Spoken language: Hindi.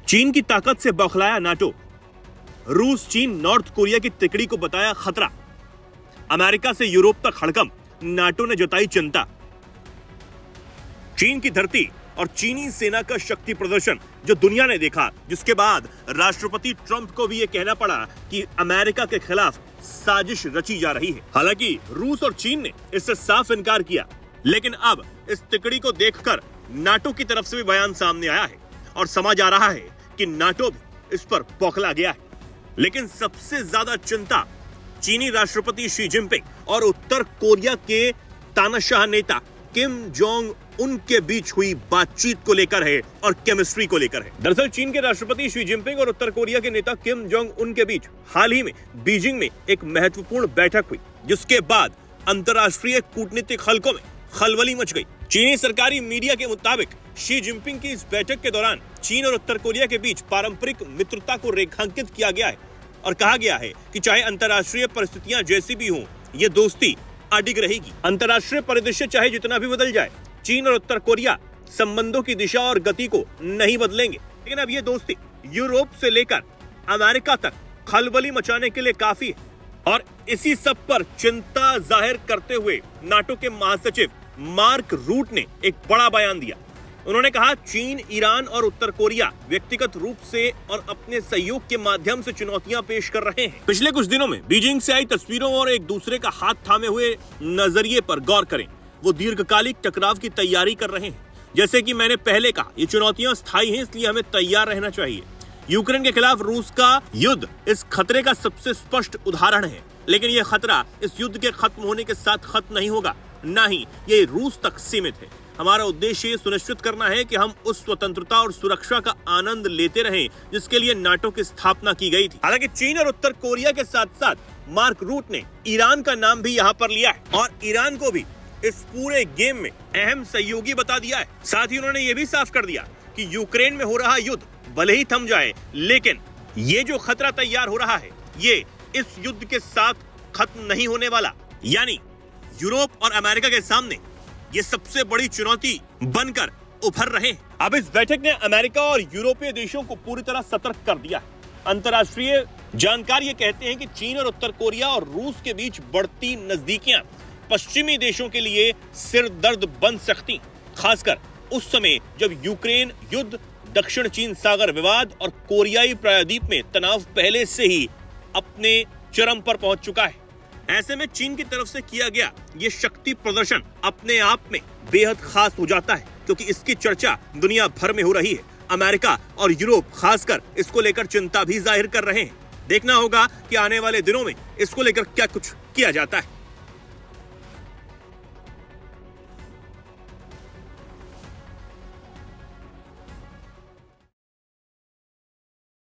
चीन की ताकत से बौखलाया नाटो। रूस चीन नॉर्थ कोरिया की तिकड़ी को बताया खतरा। अमेरिका से यूरोप तक हड़कंप, नाटो ने जताई चिंता। चीन की धरती और चीनी सेना का शक्ति प्रदर्शन जो दुनिया ने देखा, जिसके बाद राष्ट्रपति ट्रंप को भी यह कहना पड़ा कि अमेरिका के खिलाफ साजिश रची जा रही है। हालांकि रूस और चीन ने इससे साफ इनकार किया, लेकिन अब इस तिकड़ी को देखकर नाटो की तरफ से भी बयान सामने आया है और समझ आ रहा है कि नाटो भी इस पर बौखला गया है। लेकिन सबसे ज्यादा चिंता चीनी राष्ट्रपति शी जिनपिंग और उत्तर कोरिया के तानाशाह नेता किम जोंग उन के बीच हुई बातचीत को लेकर है और केमिस्ट्री को लेकर है। दरअसल चीन के राष्ट्रपति शी जिनपिंग और उत्तर कोरिया के नेता किम जोंग उन के बीच हाल ही में बीजिंग में एक महत्वपूर्ण बैठक हुई, जिसके बाद अंतर्राष्ट्रीय कूटनीतिक हलकों में खलबली मच गई। चीनी सरकारी मीडिया के मुताबिक शी जिनपिंग की इस बैठक के दौरान चीन और उत्तर कोरिया के बीच पारंपरिक मित्रता को रेखांकित किया गया है और कहा गया है कि चाहे अंतर्राष्ट्रीय परिस्थितियां जैसी भी हों, ये दोस्ती अडिग रहेगी। अंतर्राष्ट्रीय परिदृश्य चाहे जितना भी बदल जाए, चीन और उत्तर कोरिया संबंधों की दिशा और गति को नहीं बदलेंगे। लेकिन अब ये दोस्ती यूरोप से लेकर अमेरिका तक खलबली मचाने के लिए काफी है। और इसी सब पर चिंता जाहिर करते हुए नाटो के महासचिव मार्क रूट ने एक बड़ा बयान दिया। उन्होंने कहा, चीन, ईरान और उत्तर कोरिया व्यक्तिगत रूप से और अपने सहयोग के माध्यम से चुनौतियां पेश कर रहे हैं। पिछले कुछ दिनों में बीजिंग से आई तस्वीरों और एक दूसरे का हाथ थामे हुए नजरिए पर गौर करें। वो दीर्घकालिक टकराव की तैयारी कर रहे हैं। जैसे कि मैंने पहले कहा, ये चुनौतियां स्थायी हैं, इसलिए हमें तैयार रहना चाहिए। यूक्रेन के खिलाफ रूस का युद्ध इस खतरे का सबसे स्पष्ट उदाहरण है। लेकिन यह खतरा इस युद्ध के खत्म होने के साथ खत्म नहीं होगा, न ही ये रूस तक सीमित है। हमारा उद्देश्य ये सुनिश्चित करना है कि हम उस स्वतंत्रता और सुरक्षा का आनंद लेते रहें जिसके लिए नाटो की स्थापना की गई थी। हालांकि चीन और उत्तर कोरिया के साथ साथ मार्क रूट ने ईरान का नाम भी यहाँ पर लिया है और ईरान को भी इस पूरे गेम में अहम सहयोगी बता दिया है। साथ ही उन्होंने ये भी साफ कर दिया कि यूक्रेन में हो रहा युद्ध भले ही थम जाए, लेकिन ये जो खतरा तैयार हो रहा है, ये इस युद्ध के साथ खत्म नहीं होने वाला। यानी यूरोप और अमेरिका के सामने ये सबसे बड़ी चुनौती बनकर उभर रहे हैं। अब इस बैठक ने अमेरिका और यूरोपीय देशों को पूरी तरह सतर्क कर दिया है। अंतर्राष्ट्रीय जानकार ये कहते हैं कि चीन और उत्तर कोरिया और रूस के बीच बढ़ती नजदीकियां पश्चिमी देशों के लिए सिर दर्द बन सकती, खासकर उस समय जब यूक्रेन युद्ध, दक्षिण चीन सागर विवाद और कोरियाई प्रायद्वीप में तनाव पहले से ही अपने चरम पर पहुंच चुका है। ऐसे में चीन की तरफ से किया गया ये शक्ति प्रदर्शन अपने आप में बेहद खास हो जाता है, क्योंकि इसकी चर्चा दुनिया भर में हो रही है। अमेरिका और यूरोप खासकर इसको लेकर चिंता भी जाहिर कर रहे हैं। देखना होगा कि आने वाले दिनों में इसको लेकर क्या कुछ किया जाता है।